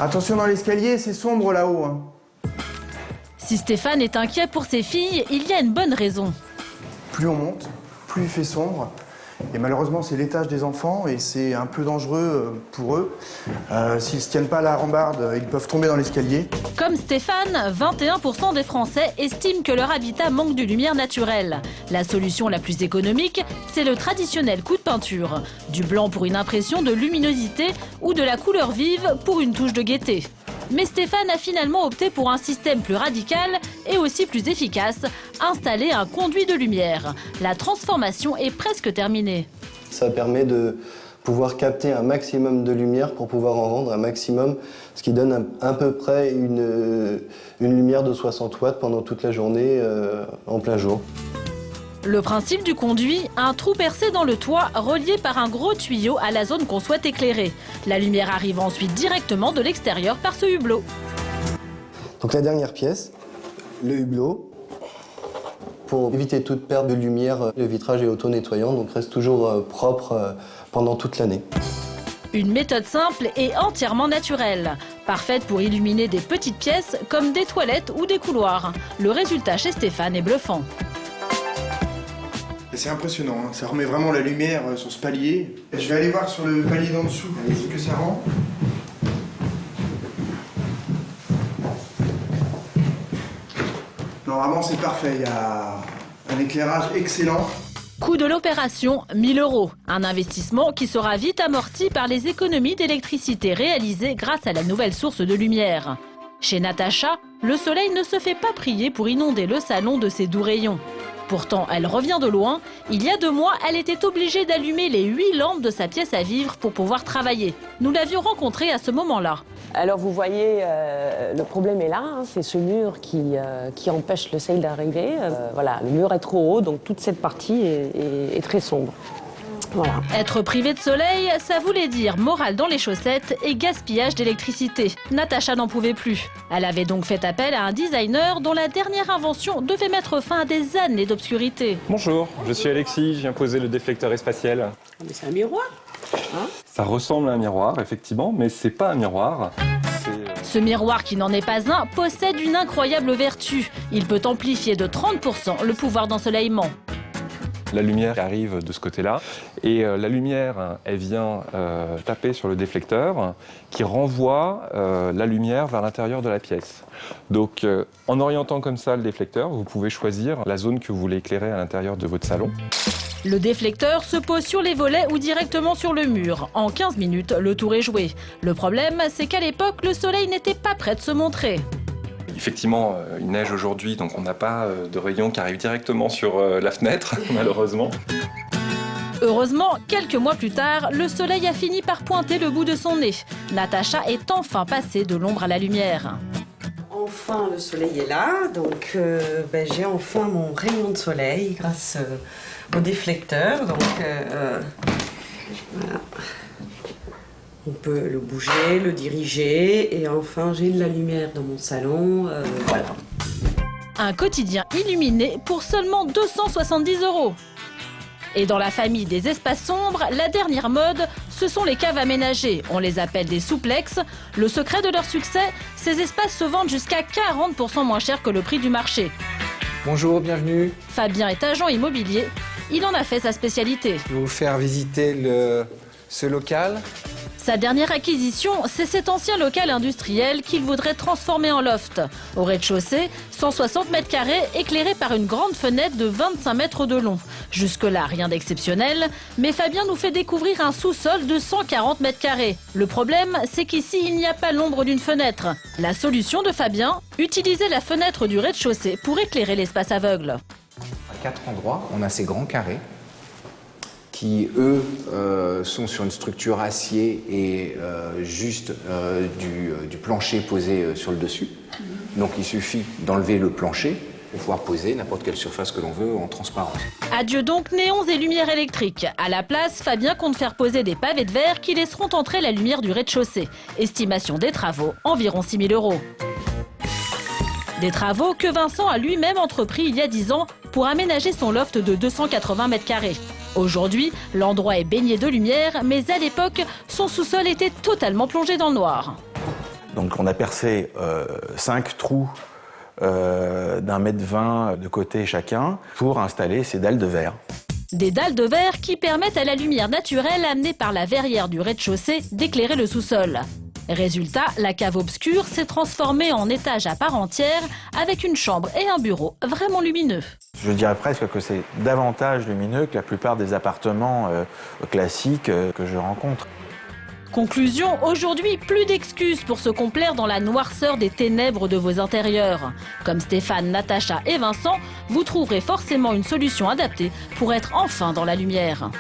Attention dans l'escalier, c'est sombre là-haut. Hein. Si Stéphane est inquiet pour ses filles, il y a une bonne raison. Plus on monte, plus il fait sombre. Et malheureusement, c'est l'étage des enfants et c'est un peu dangereux pour eux. S'ils ne se tiennent pas à la rambarde, ils peuvent tomber dans l'escalier. Comme Stéphane, 21% des Français estiment que leur habitat manque de lumière naturelle. La solution la plus économique, c'est le traditionnel coup de peinture. Du blanc pour une impression de luminosité ou de la couleur vive pour une touche de gaieté. Mais Stéphane a finalement opté pour un système plus radical et aussi plus efficace, installer un conduit de lumière. La transformation est presque terminée. Ça permet de pouvoir capter un maximum de lumière pour pouvoir en rendre un maximum, ce qui donne à peu près une lumière de 60 watts pendant toute la journée en plein jour. Le principe du conduit, un trou percé dans le toit relié par un gros tuyau à la zone qu'on souhaite éclairer. La lumière arrive ensuite directement de l'extérieur par ce hublot. Donc la dernière pièce, le hublot. Pour éviter toute perte de lumière, le vitrage est auto-nettoyant, donc reste toujours propre pendant toute l'année. Une méthode simple et entièrement naturelle. Parfaite pour illuminer des petites pièces comme des toilettes ou des couloirs. Le résultat chez Stéphane est bluffant. C'est impressionnant, hein. Ça remet vraiment la lumière sur ce palier. Je vais aller voir sur le palier d'en dessous ce que ça rend. Normalement c'est parfait, il y a un éclairage excellent. Coût de l'opération, 1 000 €. Un investissement qui sera vite amorti par les économies d'électricité réalisées grâce à la nouvelle source de lumière. Chez Natacha, le soleil ne se fait pas prier pour inonder le salon de ses doux rayons. Pourtant, elle revient de loin. Il y a 2 mois, elle était obligée d'allumer les 8 lampes de sa pièce à vivre pour pouvoir travailler. Nous l'avions rencontrée à ce moment-là. Alors vous voyez, le problème est là, hein, c'est ce mur qui empêche le soleil d'arriver. Voilà, le mur est trop haut, donc toute cette partie est très sombre. Voilà. Être privé de soleil, ça voulait dire morale dans les chaussettes et gaspillage d'électricité. Natacha n'en pouvait plus. Elle avait donc fait appel à un designer dont la dernière invention devait mettre fin à des années d'obscurité. Bonjour, je suis Alexis, je viens poser le déflecteur espatiel. Mais c'est un miroir, hein? Ça ressemble à un miroir, effectivement, mais c'est pas un miroir. Ce miroir qui n'en est pas un possède une incroyable vertu. Il peut amplifier de 30% le pouvoir d'ensoleillement. La lumière arrive de ce côté-là et la lumière, elle vient taper sur le déflecteur qui renvoie la lumière vers l'intérieur de la pièce. Donc en orientant comme ça le déflecteur, vous pouvez choisir la zone que vous voulez éclairer à l'intérieur de votre salon. Le déflecteur se pose sur les volets ou directement sur le mur. En 15 minutes, le tour est joué. Le problème, c'est qu'à l'époque, le soleil n'était pas prêt de se montrer. Effectivement, il neige aujourd'hui, donc on n'a pas de rayons qui arrivent directement sur la fenêtre, malheureusement. Heureusement, quelques mois plus tard, le soleil a fini par pointer le bout de son nez. Natacha est enfin passée de l'ombre à la lumière. Enfin, le soleil est là, donc j'ai enfin mon rayon de soleil grâce au déflecteur. Donc, voilà. On peut le bouger, le diriger et enfin j'ai de la lumière dans mon salon. Voilà. Un quotidien illuminé pour seulement 270 €. Et dans la famille des espaces sombres, la dernière mode, ce sont les caves aménagées. On les appelle des souplex. Le secret de leur succès, ces espaces se vendent jusqu'à 40% moins cher que le prix du marché. Bonjour, bienvenue. Fabien est agent immobilier. Il en a fait sa spécialité. Je vais vous faire visiter ce local. Sa dernière acquisition, c'est cet ancien local industriel qu'il voudrait transformer en loft. Au rez-de-chaussée, 160 mètres carrés éclairés par une grande fenêtre de 25 mètres de long. Jusque-là, rien d'exceptionnel, mais Fabien nous fait découvrir un sous-sol de 140 mètres carrés. Le problème, c'est qu'ici, il n'y a pas l'ombre d'une fenêtre. La solution de Fabien, utiliser la fenêtre du rez-de-chaussée pour éclairer l'espace aveugle. À 4 endroits, on a ces grands carrés qui, eux, sont sur une structure acier et juste du plancher posé sur le dessus. Donc il suffit d'enlever le plancher pour pouvoir poser n'importe quelle surface que l'on veut en transparence. Adieu donc néons et lumière électrique. À la place, Fabien compte faire poser des pavés de verre qui laisseront entrer la lumière du rez-de-chaussée. Estimation des travaux, environ 6 000 €. Des travaux que Vincent a lui-même entrepris il y a 10 ans pour aménager son loft de 280 mètres carrés. Aujourd'hui, l'endroit est baigné de lumière, mais à l'époque, son sous-sol était totalement plongé dans le noir. Donc on a percé 5 trous d'1,20 m de côté chacun pour installer ces dalles de verre. Des dalles de verre qui permettent à la lumière naturelle amenée par la verrière du rez-de-chaussée d'éclairer le sous-sol. Résultat, la cave obscure s'est transformée en étage à part entière avec une chambre et un bureau vraiment lumineux. Je dirais presque que c'est davantage lumineux que la plupart des appartements classiques que je rencontre. Conclusion, aujourd'hui, plus d'excuses pour se complaire dans la noirceur des ténèbres de vos intérieurs. Comme Stéphane, Natacha et Vincent, vous trouverez forcément une solution adaptée pour être enfin dans la lumière.